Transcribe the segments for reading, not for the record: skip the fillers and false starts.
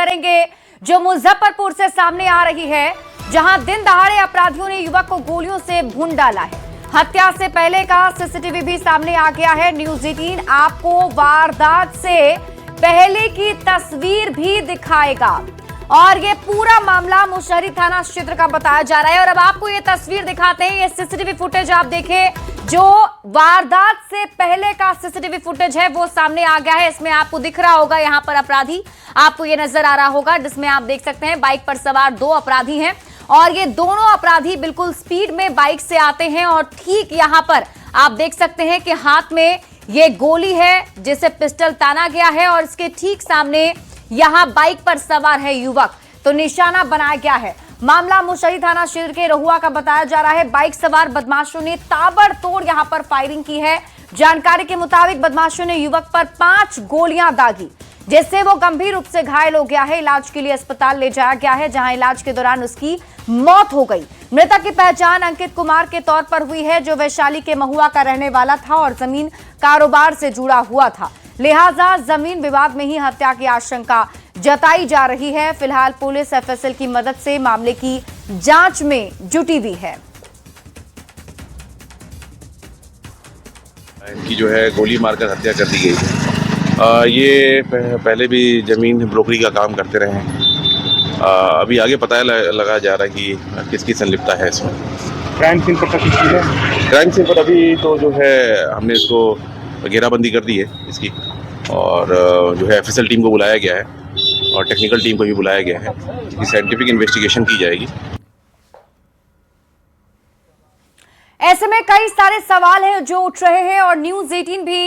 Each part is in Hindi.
करेंगे जो मुजफ्फरपुर से सामने आ रही है, जहां दिन दहाड़े अपराधियों ने युवक को गोलियों से भून डाला है। हत्या से पहले का सीसीटीवी भी सामने आ गया है। न्यूज़ 18 आपको वारदात से पहले की तस्वीर भी दिखाएगा और ये पूरा मामला मुशहरी थाना क्षेत्र का बताया जा रहा है। और अब आपको ये तस्वीर दिखाते हैं, ये सीसीटीवी फुटेज आप देखें, जो वारदात से पहले का सीसीटीवी फुटेज है वो सामने आ गया है। इसमें आपको दिख रहा होगा, यहाँ पर अपराधी आपको ये नजर आ रहा होगा, जिसमें आप देख सकते हैं बाइक पर सवार 2 अपराधी हैं और ये दोनों अपराधी बिल्कुल स्पीड में बाइक से आते हैं और ठीक यहाँ पर आप देख सकते हैं कि हाथ में ये गोली है जिसे पिस्टल ताना गया है और इसके ठीक सामने यहां बाइक पर सवार है युवक, तो निशाना बनाया गया है। मामला मुशहरी थाना क्षेत्र के रहुआ का बताया जा रहा है। बाइक सवार बदमाशों ने ताबड़तोड़ यहां पर फायरिंग की है। जानकारी के मुताबिक बदमाशों ने युवक पर 5 गोलियां दागी, जिससे वो गंभीर रूप से घायल हो गया है। इलाज के लिए अस्पताल ले जाया गया है, जहां इलाज के दौरान उसकी मौत हो गई। मृतक की पहचान अंकित कुमार के तौर पर हुई है, जो वैशाली के महुआ का रहने वाला था और जमीन कारोबार से जुड़ा हुआ था, लिहाजा जमीन विवाद में ही हत्या की आशंका जताई जा रही है। फिलहाल पुलिस एफएसएल की मदद से मामले की जांच में जुटी हुई है। इनकी जो है गोली मारकर हत्या कर दी गई है। ये पहले भी जमीन ब्रोकरी का काम करते रहे हैं। अभी आगे पता लगा जा रहा है कि किसकी संलिप्तता है इसमें। क्राइम सीन पर तक है। क्राइम सीन पर अभी तो जो है हमने इसको घेराबंदी कर दी है इसकी, और जो है एफएसएल टीम को बुलाया गया है और टेक्निकल टीम को भी बुलाया गया है। इसकी साइंटिफिक इन्वेस्टिगेशन की जाएगी। ऐसे में कई सारे सवाल हैं जो उठ रहे हैं और न्यूज़ 18 भी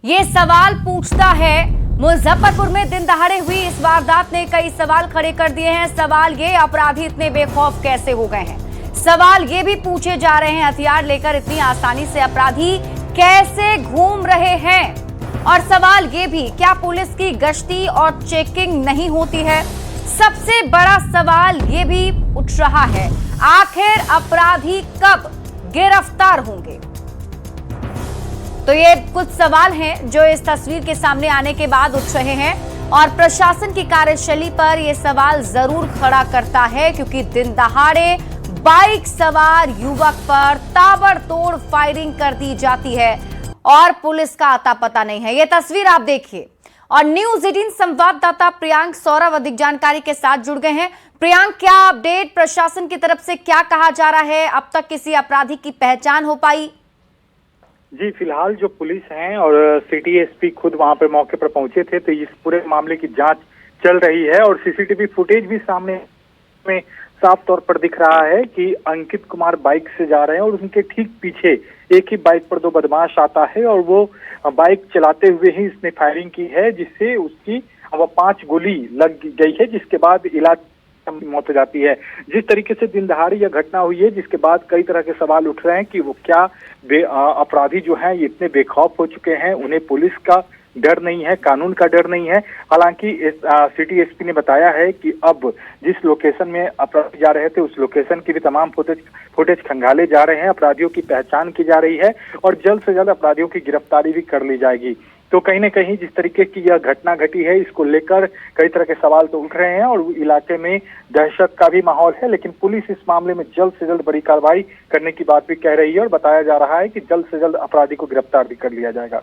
ये सवाल पूछता है। मुजफ्फरपुर में दिन दहाड़े हुई इस वारदात ने कई सवाल खड़े कर दिए हैं। सवाल ये, अपराधी इतने बेखौफ कैसे हो गए हैं? सवाल ये भी पूछे जा रहे हैं, हथियार लेकर इतनी आसानी से अपराधी कैसे घूम रहे हैं? और सवाल ये भी, क्या पुलिस की गश्ती और चेकिंग नहीं होती है? सबसे बड़ा सवाल ये भी उठ रहा है, आखिर अपराधी कब गिरफ्तार होंगे? तो ये कुछ सवाल हैं जो इस तस्वीर के सामने आने के बाद उठ रहे हैं और प्रशासन की कार्यशैली पर यह सवाल जरूर खड़ा करता है, क्योंकि दिन दहाड़े बाइक सवार युवक पर ताबड़तोड़ फायरिंग कर दी जाती है और पुलिस का आता पता नहीं है। यह तस्वीर आप देखिए और न्यूज़ 18 संवाददाता प्रियांक सौरभ अधिक जानकारी के साथ जुड़ गए हैं। प्रियांक, क्या अपडेट, प्रशासन की तरफ से क्या कहा जा रहा है? अब तक किसी अपराधी की पहचान हो पाई? जी, फिलहाल जो पुलिस है और सिटी एसपी खुद वहां पे मौके पर पहुंचे थे, तो इस पूरे मामले की जांच चल रही है और सीसीटीवी फुटेज भी सामने में साफ तौर पर दिख रहा है कि अंकित कुमार बाइक से जा रहे हैं और उनके ठीक पीछे एक ही बाइक पर 2 बदमाश आता है और वो बाइक चलाते हुए ही इसने फायरिंग की है, जिससे उसकी अब 5 गोली लग गई है, जिसके बाद इलाज मौत हो जाती है। जिस तरीके से दिन दहाड़े यह घटना हुई है, जिसके बाद कई तरह के सवाल उठ रहे हैं कि वो क्या अपराधी जो हैं ये इतने बेखौफ हो चुके हैं, उन्हें पुलिस का डर नहीं है, कानून का डर नहीं है। हालांकि सिटी एसपी ने बताया है कि अब जिस लोकेशन में अपराधी जा रहे थे उस लोकेशन की भी तमाम फुटेज खंगाले जा रहे हैं, अपराधियों की पहचान की जा रही है और जल्द से जल्द अपराधियों की गिरफ्तारी भी कर ली जाएगी। तो कहीं न कहीं जिस तरीके की यह घटना घटी है, इसको लेकर कई तरह के सवाल तो उठ रहे हैं और इलाके में दहशत का भी माहौल है, लेकिन पुलिस इस मामले में जल्द से जल्द बड़ी कार्रवाई करने की बात भी कह रही है और बताया जा रहा है कि जल्द से जल्द अपराधी को गिरफ्तार भी कर लिया जाएगा।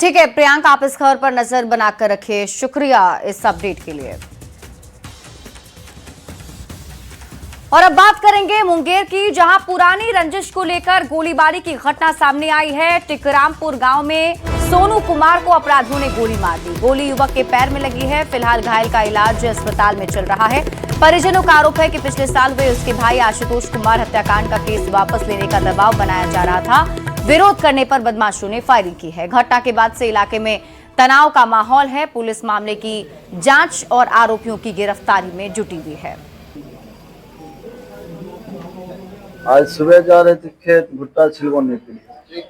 ठीक है प्रियांक, आप इस खबर पर नजर बनाकर रखिए। शुक्रिया इस अपडेट के लिए। और अब बात करेंगे मुंगेर की, जहां पुरानी रंजिश को लेकर गोलीबारी की घटना सामने आई है। टिकरामपुर गांव में सोनू कुमार को अपराधियों ने गोली मार दी। गोली युवक के पैर में लगी है। फिलहाल घायल का इलाज अस्पताल में चल रहा है। परिजनों का आरोप है कि पिछले साल हुए उसके भाई आशुतोष कुमार हत्याकांड का केस वापस लेने का दबाव बनाया जा रहा था। विरोध करने पर बदमाशों ने फायरिंग की है। घटना के बाद से इलाके में तनाव का माहौल है। पुलिस मामले की जांच और आरोपियों की गिरफ्तारी में जुटी हुई है। आज सुबह जा रहे थे खेत भुट्टा छिलवाने के लिए,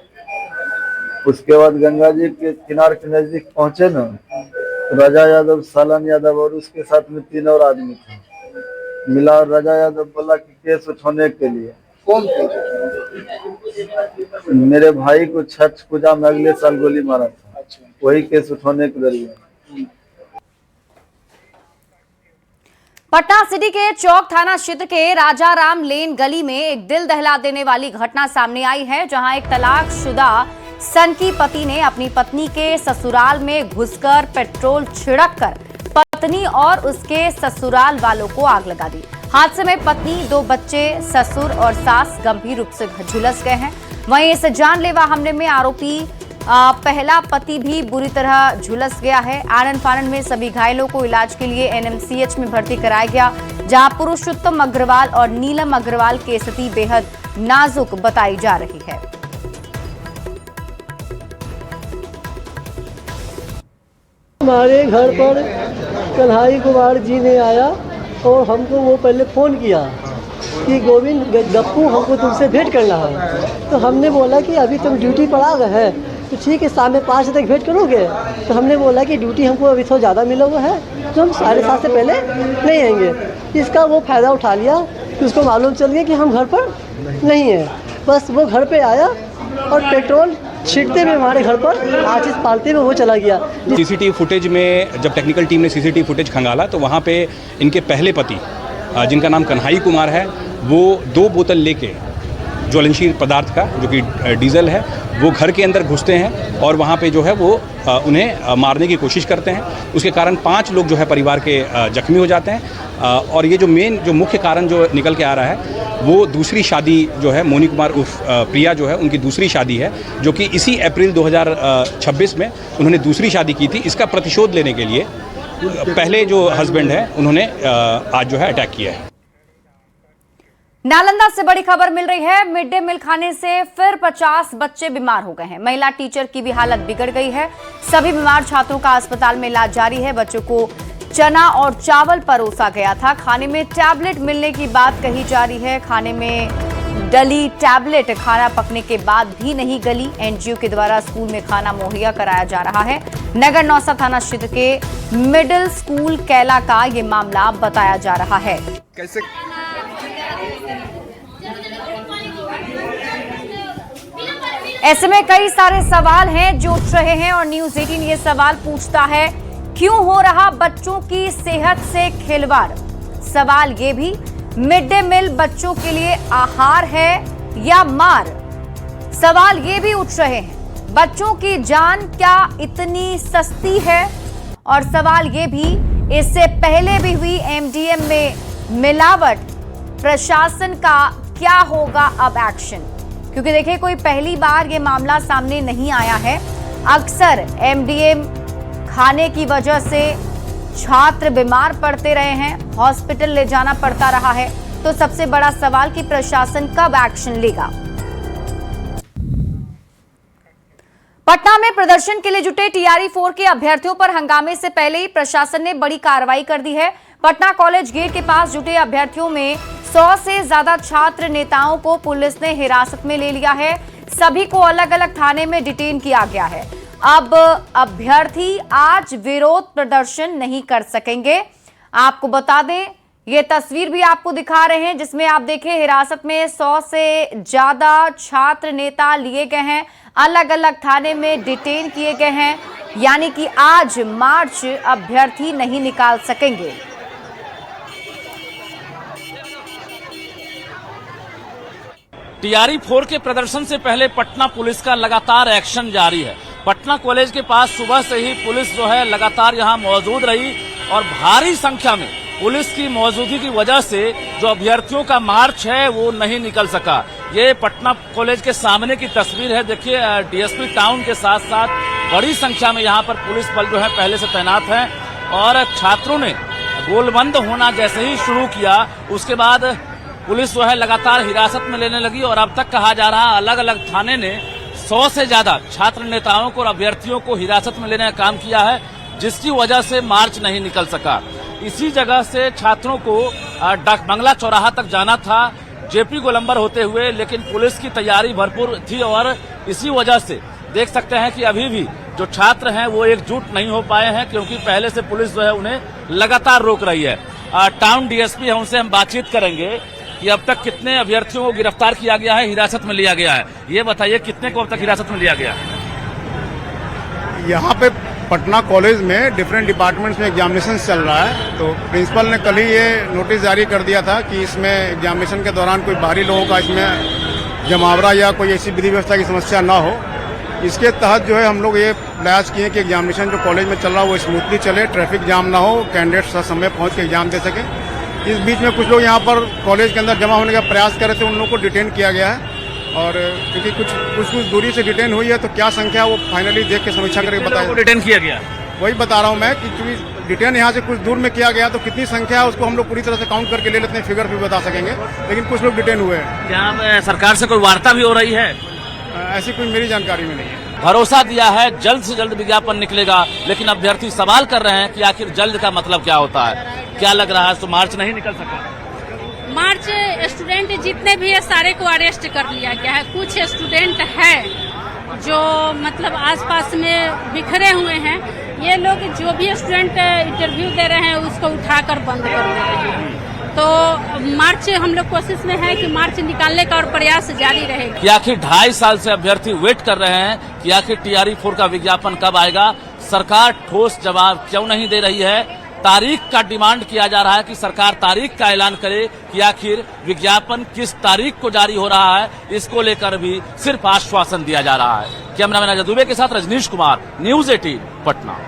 उसके बाद गंगा जी के किनारे के नजदीक पहुंचे ना, तो राजा यादव, सालन यादव और उसके साथ में 3 और आदमी थे। मिला और राजा यादव बोला कि केस उठाने के लिए। कौन? मेरे भाई को छठ पूजा में अगले साल गोली मारा था, वही केस उठाने के जरिए। पटना सिटी के चौक थाना क्षेत्र के राजाराम लेन गली में एक दिल दहला देने वाली घटना सामने आई है, जहां एक तलाकशुदा सनकी पति ने अपनी पत्नी के ससुराल में घुसकर पेट्रोल छिड़ककर पत्नी और उसके ससुराल वालों को आग लगा दी। हादसे में पत्नी, 2 बच्चे, ससुर और सास गंभीर रूप से झुलस गए हैं। वहीं इस जानलेवा हमले में आरोपी पहला पति भी बुरी तरह झुलस गया है। आनन फानन में सभी घायलों को इलाज के लिए एनएमसीएच में भर्ती कराया गया, जहां पुरुषोत्तम अग्रवाल और नीलम अग्रवाल की स्थिति बेहद नाजुक बताई जा रही है। हमारे घर पर कन्हई कुमार जी ने आया और हमको वो पहले फ़ोन किया कि गोविंद गप्पू हमको तुमसे भेंट करना है। तो हमने बोला कि अभी तुम ड्यूटी पर आ गए हैं, तो ठीक है शाम में 5 बजे तक भेंट करोगे। तो हमने बोला कि ड्यूटी हमको अभी थोड़ा ज़्यादा मिला हुआ है, तो हम 7:30 से पहले नहीं आएंगे। इसका वो फ़ायदा उठा लिया कि उसको मालूम चल गया कि हम घर पर नहीं हैं। बस वो घर पर आया और पेट्रोल छिड़कते हुए हमारे घर पर आशीष पालते हुए वो चला गया। सीसीटीवी फुटेज में जब टेक्निकल टीम ने सीसीटीवी फुटेज खंगाला तो वहाँ पे इनके पहले पति, जिनका नाम कन्हई कुमार है, वो 2 बोतल लेके ज्वलनशील पदार्थ का, जो कि डीजल है, वो घर के अंदर घुसते हैं और वहाँ पे जो है वो उन्हें मारने की कोशिश करते हैं। उसके कारण 5 लोग जो है परिवार के जख्मी हो जाते हैं। और ये जो मुख्य कारण जो निकल के आ रहा है वो दूसरी शादी जो है, मोनी कुमार उर्फ प्रिया जो है, उनकी दूसरी शादी है, जो कि इसी अप्रैल 2026 में उन्होंने दूसरी शादी की थी। इसका प्रतिशोध लेने के लिए पहले जो हस्बैंड है उन्होंने आज जो है अटैक किया है। नालंदा से बड़ी खबर मिल रही है। मिड डे मील खाने से फिर 50 बच्चे बीमार हो गए हैं। महिला टीचर की भी हालत बिगड़ गई है। सभी बीमार छात्रों का अस्पताल में इलाज जारी है। बच्चों को चना और चावल परोसा गया था। खाने में टैबलेट मिलने की बात कही जा रही है। खाने में डली टैबलेट खाना पकने के बाद भी नहीं गली। एनजीओ के द्वारा स्कूल में खाना मुहैया कराया जा रहा है। नगर नौसा थाना क्षेत्र के मिडिल स्कूल कैला का ये मामला बताया जा रहा है। कैसे ऐसे में कई सारे सवाल हैं जो उठ रहे हैं और न्यूज़ 18 ये सवाल पूछता है, क्यों हो रहा बच्चों की सेहत से खिलवाड़? सवाल ये भी, मिड डे मील बच्चों के लिए आहार है या मार? सवाल ये भी उठ रहे हैं, बच्चों की जान क्या इतनी सस्ती है? और सवाल ये भी, इससे पहले भी हुई एमडीएम में मिलावट, प्रशासन का क्या होगा अब एक्शन? क्योंकि देखिए, कोई पहली बार ये मामला सामने नहीं आया है। अक्सर एमडीएम खाने की वजह से छात्र बीमार पड़ते रहे हैं, हॉस्पिटल ले जाना पड़ता रहा है। तो सबसे बड़ा सवाल कि प्रशासन कब एक्शन लेगा? पटना में प्रदर्शन के लिए जुटे टीआरई 4 के अभ्यर्थियों पर हंगामे से पहले ही प्रशासन ने बड़ी कार्रवाई कर दी है। पटना कॉलेज गेट के पास जुटे अभ्यर्थियों में 100 से ज्यादा छात्र नेताओं को पुलिस ने हिरासत में ले लिया है। सभी को अलग अलग थाने में डिटेन किया गया है। अब अभ्यर्थी आज विरोध प्रदर्शन नहीं कर सकेंगे। आपको बता दें, ये तस्वीर भी आपको दिखा रहे हैं, जिसमें आप देखें हिरासत में 100 से ज्यादा छात्र नेता लिए गए हैं, अलग अलग थाने में डिटेन किए गए हैं। यानी कि आज मार्च अभ्यर्थी नहीं निकाल सकेंगे। टीआरई 4 के प्रदर्शन से पहले पटना पुलिस का लगातार एक्शन जारी है। पटना कॉलेज के पास सुबह से ही पुलिस जो है लगातार यहां मौजूद रही और भारी संख्या में पुलिस की मौजूदगी की वजह से जो अभ्यर्थियों का मार्च है वो नहीं निकल सका। ये पटना कॉलेज के सामने की तस्वीर है। देखिए, डीएसपी टाउन के साथ साथ बड़ी संख्या में यहाँ पर पुलिस बल जो है पहले से तैनात है और छात्रों ने गोलबंद होना जैसे ही शुरू किया, उसके बाद पुलिस जो है लगातार हिरासत में लेने लगी और अब तक कहा जा रहा है अलग अलग थाने ने 100 से ज्यादा छात्र नेताओं को और अभ्यर्थियों को हिरासत में लेने का काम किया है, जिसकी वजह से मार्च नहीं निकल सका। इसी जगह से छात्रों को डाक बंगला चौराहा तक जाना था जेपी गोलंबर होते हुए, लेकिन पुलिस की तैयारी भरपूर थी और इसी वजह से देख सकते हैं कि अभी भी जो छात्र हैं वो एकजुट नहीं हो पाए हैं, क्योंकि पहले से पुलिस जो है उन्हें लगातार रोक रही है। टाउन डीएसपी है, उनसे हम बातचीत करेंगे कि अब तक कितने अभ्यर्थियों को गिरफ्तार किया गया है, हिरासत में लिया गया है। ये बताइए, कितने को अब तक हिरासत में लिया गया है? यहाँ पे पटना कॉलेज में डिफरेंट डिपार्टमेंट्स में एग्जामिनेशन चल रहा है। तो प्रिंसिपल ने कल ही ये नोटिस जारी कर दिया था कि इसमें एग्जामिनेशन के दौरान कोई बाहरी लोगों का इसमें जमावड़ा या कोई ऐसी विधि व्यवस्था की समस्या ना हो। इसके तहत जो है हम लोग ये प्रयास किए कि एग्जामिनेशन जो कॉलेज में चल रहा है वो स्मूथली चले, ट्रैफिक जाम ना हो, कैंडिडेट्स समय पहुँच के एग्जाम दे सकें। इस बीच में कुछ लोग यहाँ पर कॉलेज के अंदर जमा होने का प्रयास कर रहे थे, उन लोगों को डिटेन किया गया है। और क्योंकि कुछ दूरी से डिटेन हुई है तो क्या संख्या वो फाइनली देख के समीक्षा करके बताया। डिटेन किया गया, वही बता रहा हूँ मैं कि क्योंकि डिटेन यहाँ से कुछ दूर में किया गया तो कितनी संख्या है उसको हम लोग पूरी तरह से काउंट करके ले लेते हैं, फिगर भी बता सकेंगे, लेकिन कुछ लोग डिटेन हुए हैं। क्या सरकार से कोई वार्ता भी हो रही है? ऐसी कोई मेरी जानकारी में नहीं है। भरोसा दिया है जल्द से जल्द विज्ञापन निकलेगा, लेकिन अभ्यर्थी सवाल कर रहे हैं कि आखिर जल्द का मतलब क्या होता है। क्या लग रहा है तो मार्च नहीं निकल सका? मार्च स्टूडेंट जितने भी है सारे को अरेस्ट कर लिया गया है। कुछ स्टूडेंट है जो मतलब आसपास में बिखरे हुए हैं, ये लोग जो भी स्टूडेंट इंटरव्यू दे रहे हैं उसको उठाकर बंद कर दे रहे हैं। तो मार्च हम लोग कोशिश में है कि मार्च निकालने का और प्रयास जारी रहेगा। कि आखिर 2.5 साल से अभ्यर्थी वेट कर रहे हैं कि आखिर TRE-4 का विज्ञापन कब आएगा। सरकार ठोस जवाब क्यों नहीं दे रही है? तारीख का डिमांड किया जा रहा है कि सरकार तारीख का ऐलान करे कि आखिर विज्ञापन किस तारीख को जारी हो रहा है। इसको लेकर भी सिर्फ आश्वासन दिया जा रहा है। कैमरामैन अजय दुबे के साथ रजनीश कुमार, न्यूज 18 पटना।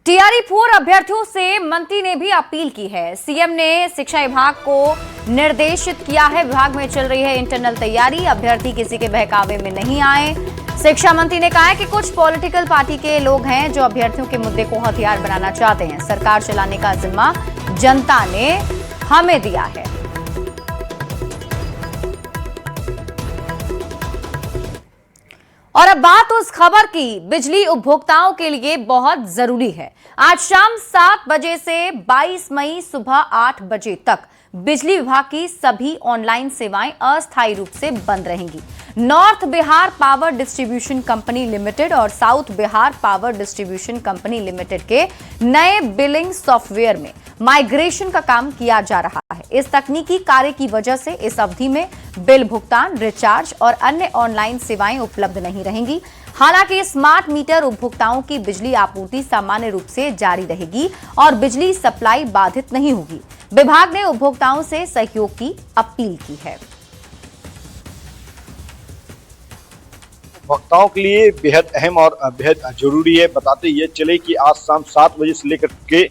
TRE-4 अभ्यर्थियों से मंत्री ने भी अपील की है। सीएम ने शिक्षा विभाग को निर्देशित किया है, विभाग में चल रही है इंटरनल तैयारी, अभ्यर्थी किसी के बहकावे में नहीं आए। शिक्षा मंत्री ने कहा है कि कुछ पॉलिटिकल पार्टी के लोग हैं जो अभ्यर्थियों के मुद्दे को हथियार बनाना चाहते हैं। सरकार चलाने का जिम्मा जनता ने हमें दिया है। और अब बात उस खबर की, बिजली उपभोक्ताओं के लिए बहुत जरूरी है। आज शाम 7 बजे से 22 मई सुबह 8 बजे तक बिजली विभाग की सभी ऑनलाइन सेवाएं अस्थायी रूप से बंद रहेंगी। North Bihar power distribution company limited और south Bihar power distribution company limited के नए बिलिंग सॉफ्टवेयर में माइग्रेशन का काम किया जा रहा है। इस तकनीकी कार्य की वजह से इस अवधि में बिल भुगतान, रिचार्ज और अन्य ऑनलाइन सेवाएं उपलब्ध नहीं रहेंगी। हालांकि स्मार्ट मीटर उपभोक्ताओं की बिजली आपूर्ति सामान्य रूप से जारी रहेगी और बिजली सप्लाई बाधित नहीं होगी। विभाग ने उपभोक्ताओं से सहयोग की अपील की है। उपभोक्ताओं के लिए बेहद अहम और बेहद जरूरी है। बताते ये चले कि आज शाम 7 बजे से लेकर के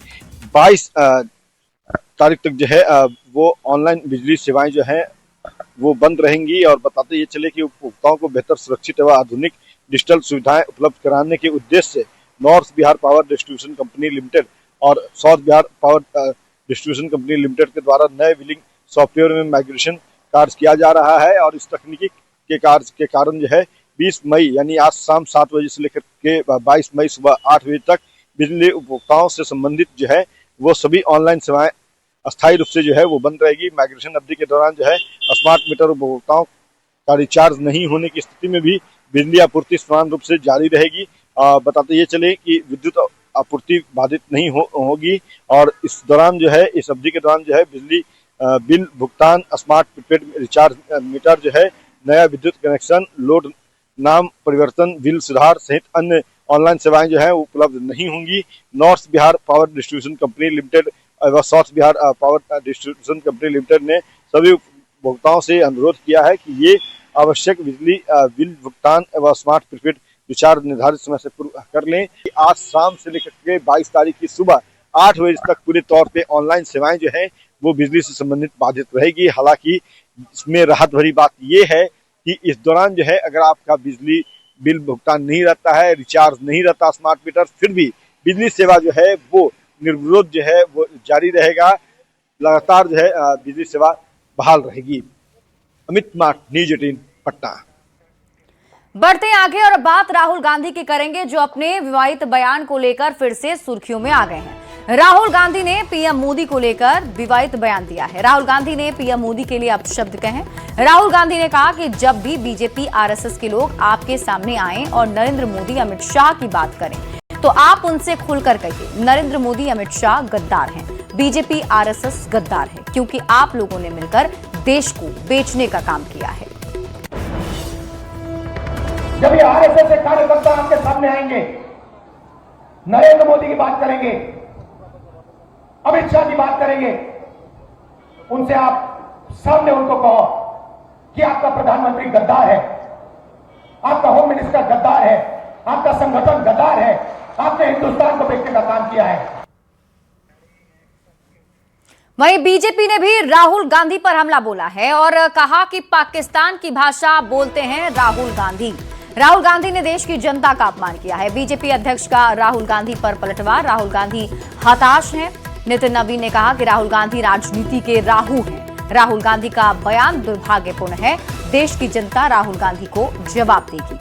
22 तारीख तक जो है वो ऑनलाइन बिजली सेवाएं जो है वो बंद रहेंगी। और बताते ये चले कि उपभोक्ताओं को बेहतर सुरक्षित एवं आधुनिक डिजिटल सुविधाएं उपलब्ध कराने के उद्देश्य से north Bihar power distribution company limited और south Bihar power distribution company limited के द्वारा नए बिलिंग सॉफ्टवेयर में माइग्रेशन कार्य किया जा रहा है। और इस तकनीकी के कार्य के कारण जो है 20 मई यानी आज शाम 7 बजे से लेकर के 22 मई सुबह 8 बजे तक बिजली उपभोक्ताओं से संबंधित जो है वो सभी ऑनलाइन सेवाएं अस्थायी रूप से जो है वो बंद रहेगी। माइग्रेशन अवधि के दौरान जो है स्मार्ट मीटर उपभोक्ताओं का रिचार्ज नहीं होने की स्थिति में भी बिजली आपूर्ति समान रूप से जारी रहेगी। बताते ये चले कि विद्युत आपूर्ति बाधित नहीं होगी। और इस दौरान जो है इस अवधि के दौरान जो है बिजली बिल भुगतान, स्मार्ट प्रीपेड रिचार्ज मीटर जो है, नया विद्युत कनेक्शन, लोड नाम परिवर्तन, बिल सुधार सहित अन्य ऑनलाइन सेवाएं जो है उपलब्ध नहीं होंगी। North Bihar power distribution company limited व south Bihar power distribution company limited ने सभी उपभोक्ताओं से अनुरोध किया है कि ये आवश्यक बिजली बिल भुगतान एवं स्मार्ट प्रीपेड रिचार्ज निर्धारित समय से पूर्व कर लें। आज शाम से लेकर के 22 तारीख की सुबह 8 बजे तक पूरे तौर पे ऑनलाइन सेवाएं जो है वो बिजली से संबंधित बाधित रहेगी। हालांकि इसमें राहत भरी बात ये है कि इस दौरान जो है अगर आपका बिजली बिल भुगतान नहीं रहता है, रिचार्ज नहीं रहता स्मार्ट मीटर, फिर भी बिजली सेवा जो है वो निर्विरोध जो है वो जारी रहेगा। लगातार जो है बिजली सेवा बहाल रहेगी। अमित कुमार, न्यूज 18 पटना। बढ़ते आगे और बात राहुल गांधी की करेंगे, जो अपने विवादित बयान को लेकर फिर से सुर्खियों में आ गए हैं। राहुल गांधी ने पीएम मोदी को लेकर विवादित बयान दिया है। राहुल गांधी ने पीएम मोदी के लिए अपशब्द कहे। राहुल गांधी ने कहा कि जब भी बीजेपी आरएसएस के लोग आपके सामने आए और नरेंद्र मोदी अमित शाह की बात करें तो आप उनसे खुलकर कहिए, नरेंद्र मोदी अमित शाह गद्दार हैं, बीजेपी आरएसएस गद्दार है, क्योंकि आप लोगों ने मिलकर देश को बेचने का काम किया है। जब ये आरएसएस के कार्यकर्ता आपके सामने आएंगे नरेंद्र मोदी की बात करेंगे, अमित शाह की बात करेंगे, उनसे आप सामने उनको कहो कि आपका प्रधानमंत्री गद्दार है, आपका होम मिनिस्टर गद्दार है, आपका संगठन गद्दार है, आपने हिंदुस्तान को बेचने का काम किया है। वहीं बीजेपी ने भी राहुल गांधी पर हमला बोला है और कहा कि पाकिस्तान की भाषा बोलते हैं राहुल गांधी। राहुल गांधी ने देश की जनता का अपमान किया है। बीजेपी अध्यक्ष का राहुल गांधी पर पलटवार। राहुल गांधी हताश हैं। नितिन नवीन ने कहा कि राहुल गांधी राजनीति के राहु हैं। राहुल गांधी का बयान दुर्भाग्यपूर्ण है। देश की जनता राहुल गांधी को जवाब देगी।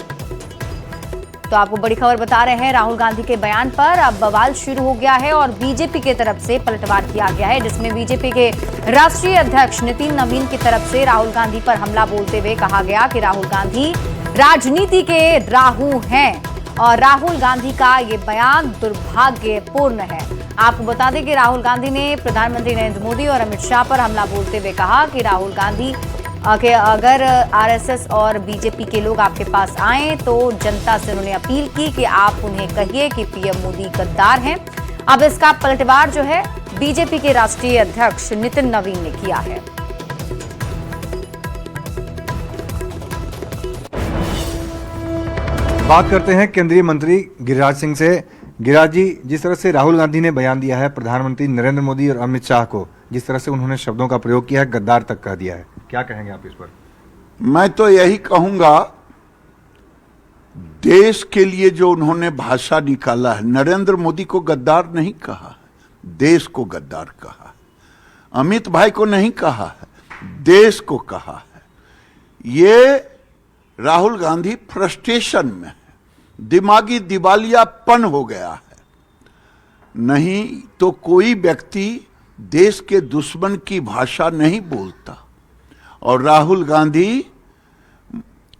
तो आपको बड़ी खबर बता रहे हैं, राहुल गांधी के बयान पर अब बवाल शुरू हो गया है और बीजेपी की तरफ से पलटवार किया गया है, जिसमें बीजेपी के राष्ट्रीय अध्यक्ष नितिन नवीन की तरफ से राहुल गांधी पर हमला बोलते हुए कहा गया कि राहुल गांधी राजनीति के राहु हैं और राहुल गांधी का ये बयान दुर्भाग्यपूर्ण है। आपको बता दें कि राहुल गांधी ने प्रधानमंत्री नरेंद्र मोदी और अमित शाह पर हमला बोलते हुए कहा कि राहुल गांधी कि अगर आरएसएस और बीजेपी के लोग आपके पास आए तो जनता से उन्होंने अपील की कि आप उन्हें कहिए कि पीएम मोदी गद्दार हैं। अब इसका पलटवार जो है बीजेपी के राष्ट्रीय अध्यक्ष नितिन नवीन ने किया है। बात करते हैं केंद्रीय मंत्री गिरिराज सिंह से। गिरिराज जी, जिस तरह से राहुल गांधी ने बयान दिया है प्रधानमंत्री नरेंद्र मोदी और अमित शाह को, जिस तरह से उन्होंने शब्दों का प्रयोग किया है, गद्दार तक कह दिया है, क्या कहेंगे आप इस पर? मैं तो यही कहूंगा, देश के लिए जो उन्होंने भाषा निकाला है, नरेंद्र मोदी को गद्दार नहीं कहा, देश को गद्दार कहा। अमित भाई को नहीं कहा है, देश को कहा है। ये राहुल गांधी फ्रस्ट्रेशन में है, दिमागी दिवालियापन हो गया है। नहीं तो कोई व्यक्ति देश के दुश्मन की भाषा नहीं बोलता। और राहुल गांधी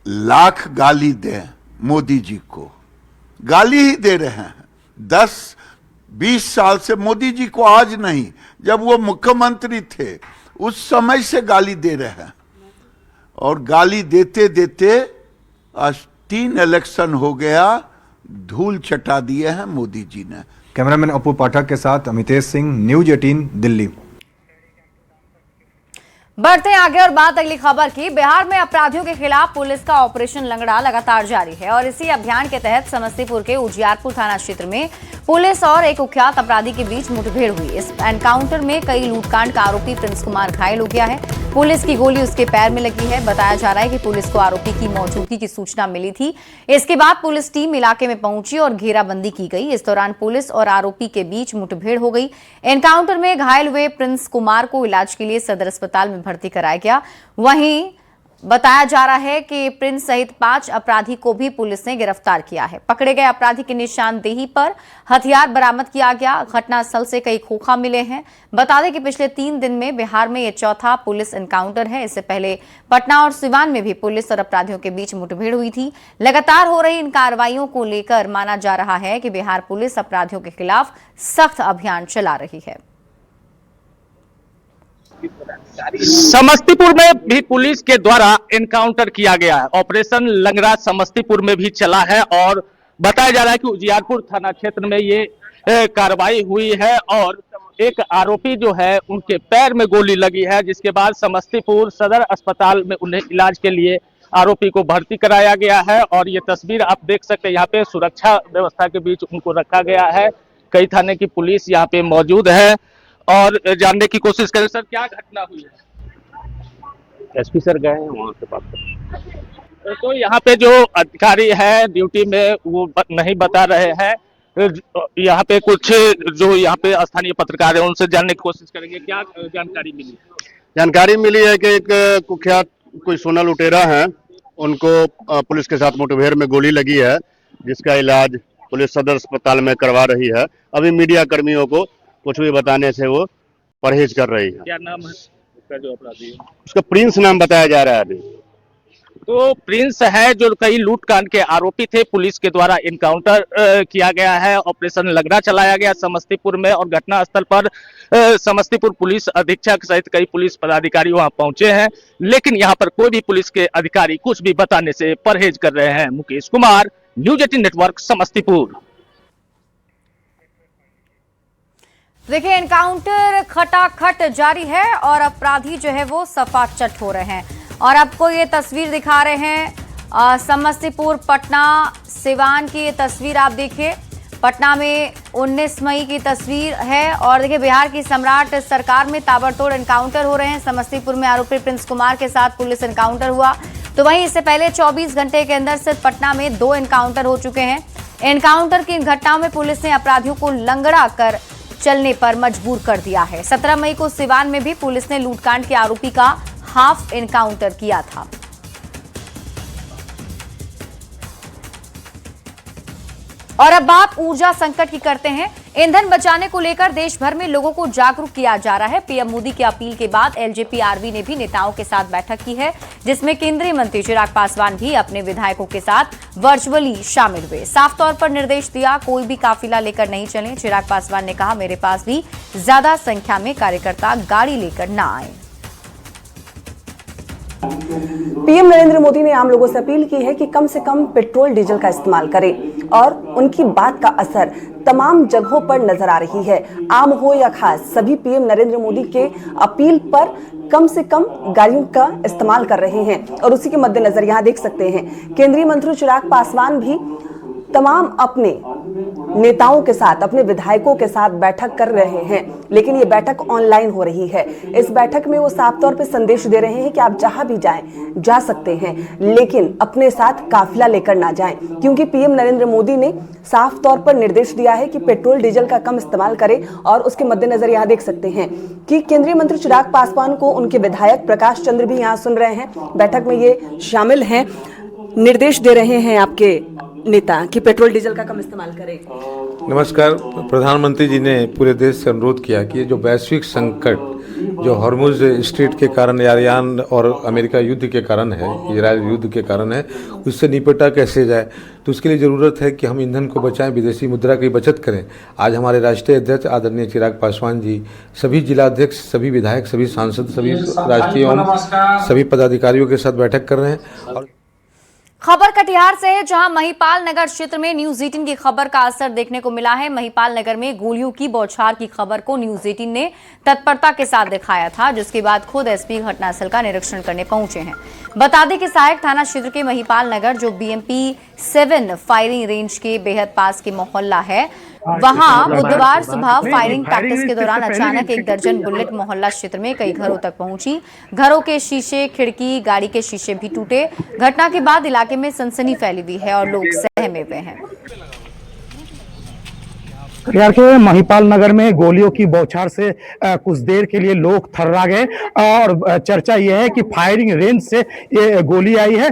लाख गाली दें मोदी जी को, गाली ही दे रहे हैं। 10-20 साल से मोदी जी को, आज नहीं, जब वो मुख्यमंत्री थे उस समय से गाली दे रहे हैं। और गाली देते देते आज 3 इलेक्शन हो गया, धूल चटा दिए हैं मोदी जी ने। कैमरामैन अपू पाठक के साथ अमितेश सिंह, न्यूज 18 दिल्ली। बढ़ते हैं आगे और बात अगली खबर की। बिहार में अपराधियों के खिलाफ पुलिस का ऑपरेशन लंगड़ा लगातार जारी है और इसी अभियान के तहत समस्तीपुर के उजियारपुर थाना क्षेत्र में पुलिस और एक कुख्यात अपराधी के बीच मुठभेड़ हुई। इस एनकाउंटर में कई लूटकांड का आरोपी प्रिंस कुमार घायल हो गया है। पुलिस की गोली उसके पैर में लगी है। बताया जा रहा है कि पुलिस को आरोपी की मौजूदगी की सूचना मिली थी। इसके बाद पुलिस टीम इलाके में पहुंची और घेराबंदी की गई। इस दौरान पुलिस और आरोपी के बीच मुठभेड़ हो गई। एनकाउंटर में घायल हुए प्रिंस कुमार को इलाज के लिए सदर अस्पताल में भर्ती कराया गया। वहीं बताया जा रहा है कि प्रिंस सहित 5 अपराधी को भी पुलिस ने गिरफ्तार किया है। पकड़े गए अपराधी की निशानदेही पर हथियार बरामद किया गया। घटनास्थल से कई खोखा मिले हैं। बता दें कि पिछले 3 दिन में बिहार में यह चौथा पुलिस एनकाउंटर है। इससे पहले पटना और सिवान में भी पुलिस और अपराधियों के बीच मुठभेड़ हुई थी। लगातार हो रही इन कार्रवाइयों को लेकर माना जा रहा है कि बिहार पुलिस अपराधियों के खिलाफ सख्त अभियान चला रही है। समस्तीपुर में भी पुलिस के द्वारा एनकाउंटर किया गया है। ऑपरेशन लंगड़ा समस्तीपुर में भी चला है और बताया जा रहा है कि उजियारपुर थाना क्षेत्र में ये कार्रवाई हुई है और एक आरोपी जो है उनके पैर में गोली लगी है, जिसके बाद समस्तीपुर सदर अस्पताल में उन्हें इलाज के लिए आरोपी को भर्ती कराया गया है। और ये तस्वीर आप देख सकते हैं, यहाँ पे सुरक्षा व्यवस्था के बीच उनको रखा गया है। कई थाने की पुलिस यहाँ पे मौजूद है और जानने की कोशिश करें। सर, क्या घटना हुई है? एसपी सर गए हैं वहाँ से बात करें। तो यहाँ पे जो अधिकारी है ड्यूटी में वो नहीं बता रहे हैं। यहाँ पे कुछ जो यहाँ पे स्थानीय पत्रकार है उनसे जानने की कोशिश करेंगे। क्या जानकारी मिली? जानकारी मिली है कि एक कुख्यात कोई सोना लुटेरा है, उनको पुलिस के साथ मुठभेड़ में गोली लगी है, जिसका इलाज पुलिस सदर अस्पताल में करवा रही है। अभी मीडिया कर्मियों को कुछ भी बताने से वो परहेज कर रही है। क्या नाम है उसका जो अपराधी है? उसका प्रिंस नाम बताया जा रहा है अभी। तो प्रिंस है जो कई लूटकांड के आरोपी थे। पुलिस के द्वारा इनकाउंटर किया गया है। ऑपरेशन लंगड़ा चलाया गया समस्तीपुर में और घटनास्थल पर समस्तीपुर पुलिस अधीक्षक सहित कई पुलिस पदाधिकारी वहां पहुंचे हैं, लेकिन यहां पर कोई भी पुलिस के अधिकारी कुछ भी बताने से परहेज कर रहे हैं। Mukesh Kumar, news 18 network, Samastipur. देखिए, एनकाउंटर खटाखट जारी है और अपराधी जो है वो सफाचट हो रहे हैं। और आपको ये तस्वीर दिखा रहे हैं समस्तीपुर, पटना, सिवान की ये तस्वीर आप देखिए। पटना में 19 मई की तस्वीर है और देखिए बिहार की सम्राट सरकार में ताबड़तोड़ एनकाउंटर हो रहे हैं। समस्तीपुर में आरोपी प्रिंस कुमार के साथ पुलिस एनकाउंटर हुआ, तो वहीं इससे पहले 24 घंटे के अंदर सिर्फ पटना में 2 एनकाउंटर हो चुके हैं। एनकाउंटर की इन घटनाओं में पुलिस ने अपराधियों को लंगड़ा कर चलने पर मजबूर कर दिया है। 17 मई को सिवान में भी पुलिस ने लूटकांड के आरोपी का हाफ एनकाउंटर किया था। और अब बात ऊर्जा संकट की करते हैं। ईंधन बचाने को लेकर देश भर में लोगों को जागरूक किया जा रहा है। पीएम मोदी की अपील के बाद एलजेपी-आरवी ने भी नेताओं के साथ बैठक की है, जिसमें केंद्रीय मंत्री चिराग पासवान भी अपने विधायकों के साथ वर्चुअली शामिल हुए। साफ तौर पर निर्देश दिया, कोई भी काफिला लेकर नहीं चलें। चिराग पासवान ने कहा, मेरे पास भी ज्यादा संख्या में कार्यकर्ता गाड़ी लेकर न आए। पीएम नरेंद्र मोदी ने आम लोगों से अपील की है कि कम से कम पेट्रोल डीजल का इस्तेमाल करें और उनकी बात का असर तमाम जगहों पर नजर आ रही है। आम हो या खास, सभी पीएम नरेंद्र मोदी के अपील पर कम से कम गाड़ियों का इस्तेमाल कर रहे हैं। और उसी के मद्देनजर यहाँ देख सकते हैं केंद्रीय मंत्री चिराग पासवान भी तमाम अपने नेताओं के साथ, अपने विधायकों के साथ बैठक कर रहे हैं, लेकिन ये बैठक ऑनलाइन हो रही है। इस बैठक में वो साफ तौर पे संदेश दे रहे हैं कि आप जहां भी जाएं, जा सकते हैं, लेकिन अपने साथ काफिला लेकर ना जाएं, क्योंकि पीएम नरेंद्र मोदी ने साफ तौर पर निर्देश दिया है कि पेट्रोल डीजल का कम इस्तेमाल करें। और उसके मद्देनजर यहाँ देख सकते हैं कि केंद्रीय मंत्री चिराग पासवान को उनके विधायक प्रकाश चंद्र भी यहाँ सुन रहे हैं, बैठक में ये शामिल हैं, निर्देश दे रहे हैं आपके नेता कि पेट्रोल डीजल का कम इस्तेमाल करें। नमस्कार। प्रधानमंत्री जी ने पूरे देश से अनुरोध किया कि ये जो वैश्विक संकट जो हॉर्मुज स्ट्रेट के कारण, ईरान और अमेरिका युद्ध के कारण है, इजराइल युद्ध के कारण है, उससे निपटा कैसे जाए। तो उसके लिए ज़रूरत है कि हम ईंधन को बचाएं, विदेशी मुद्रा की बचत करें। आज हमारे राष्ट्रीय अध्यक्ष आदरणीय चिराग पासवान जी, सभी जिलाध्यक्ष, सभी विधायक, सभी सांसद, सभी राष्ट्रीय एवं सभी पदाधिकारियों के साथ बैठक कर रहे हैं। और खबर कटिहार से है, जहां महिपाल नगर क्षेत्र में न्यूज 18 की खबर का असर देखने को मिला है। महिपाल नगर में गोलियों की बौछार की खबर को न्यूज 18 ने तत्परता के साथ दिखाया था, जिसके बाद खुद एसपी घटनास्थल का निरीक्षण करने पहुंचे हैं। बता दें कि सहायक थाना क्षेत्र के महिपाल नगर, जो BMP 7 फायरिंग रेंज के बेहद पास के मोहल्ला है, वहां बुधवार सुबह फायरिंग प्रैक्टिस के दौरान अचानक 1 दर्जन बुलेट मोहल्ला क्षेत्र में कई घरों तक पहुंची। घरों के शीशे, खिड़की, गाड़ी के शीशे भी टूटे। घटना के बाद इलाके में सनसनी फैली हुई है और लोग सहमे हुए हैं। कटिहार के महिपाल नगर में गोलियों की बौछार से कुछ देर के लिए लोग थर्रा गए और चर्चा यह है कि फायरिंग रेंज से ये गोली आई है।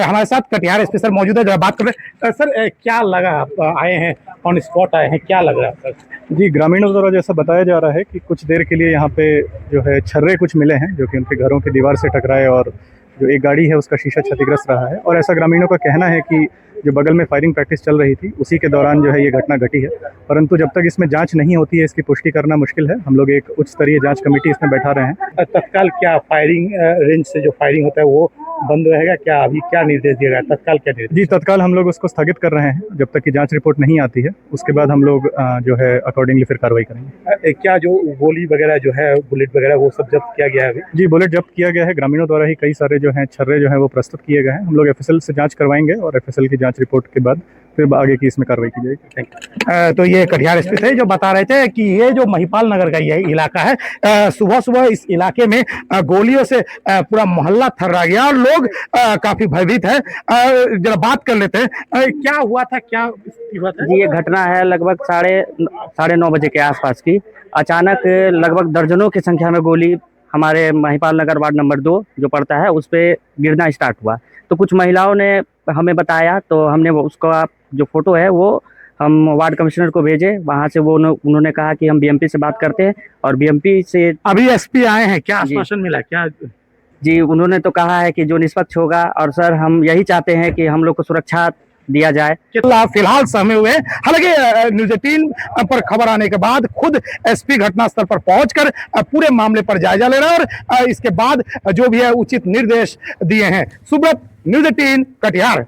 हमारे साथ कटिहार एसपी सर मौजूद है, जरा बात कर रहे हैं। सर, क्या लगा, आप आए हैं, ऑन स्पॉट आए हैं, क्या लग रहा है सर? जी, ग्रामीणों द्वारा जैसा बताया जा रहा है कि कुछ देर के लिए यहाँ पे जो है छर्रे कुछ मिले हैं, जो कि उनके घरों की दीवार से टकराए और जो एक गाड़ी है उसका शीशा क्षतिग्रस्त रहा है। और ऐसा ग्रामीणों का कहना है कि जो बगल में फायरिंग प्रैक्टिस चल रही थी, उसी के दौरान जो है ये घटना घटी है। परंतु जब तक इसमें जांच नहीं होती है, इसकी पुष्टि करना मुश्किल है। हम लोग एक उच्च स्तरीय जांच कमेटी इसमें बैठा रहे हैं। तत्काल क्या फायरिंग रेंज से जो फायरिंग होता है वो बंद रहेगा क्या? अभी क्या निर्देश दिया गया, तत्काल क्या निर्देश? जी, तत्काल हम लोग उसको स्थगित कर रहे हैं जब तक कि जांच रिपोर्ट नहीं आती है। उसके बाद हम लोग जो है अकॉर्डिंगली फिर कार्रवाई करेंगे। क्या जो गोली वगैरह जो है, बुलेट वगैरह, वो सब जब्त किया गया है अभी? जी, बुलेट जब्त किया गया है। ग्रामीणों द्वारा ही कई सारे जो हैं छर्रे जो हैं वो प्रस्तुत किए गए हैं। हम लोग FSL से जांच करवाएंगे और FSL की जांच रिपोर्ट के बाद फिर आगे की इसमें कार्रवाई की जाएगी। तो ये कटिहार एसपी थे जो बता रहे थे कि ये जो महिपाल नगर का ये इलाका है, सुबह सुबह इस इलाके में गोलियों से पूरा मोहल्ला थर्रा गया और लोग काफी भयभीत है। जरा बात कर लेते हैं, क्या हुआ था, क्या हुआ था? जी, ये घटना है लगभग साढ़े 9 बजे के आसपास की। अचानक लगभग दर्जनों की संख्या में गोली हमारे महिपाल नगर वार्ड नंबर 2 जो पड़ता है उस पे गिरना स्टार्ट हुआ। तो कुछ महिलाओं ने हमें बताया, तो हमने उसका जो फोटो है वो हम वार्ड कमिश्नर को भेजे। वहां से वो उन्होंने कहा कि हम BMP से बात करते हैं और BMP से अभी SP आए हैं, क्या आश्वासन मिला क्या? जी, उन्होंने तो कहा है कि जो निष्पक्ष होगा, और सर हम यही चाहते हैं कि हम लोग को सुरक्षा दिया जाए। फिलहाल सहमे हुए। हालांकि न्यूज 18 पर खबर आने के बाद खुद SP घटनास्थल पर पहुंचकर पूरे मामले पर जायजा ले रहे हैं और इसके बाद जो भी है उचित निर्देश दिए हैं। सुब्रत, न्यूज 18 कटिहार।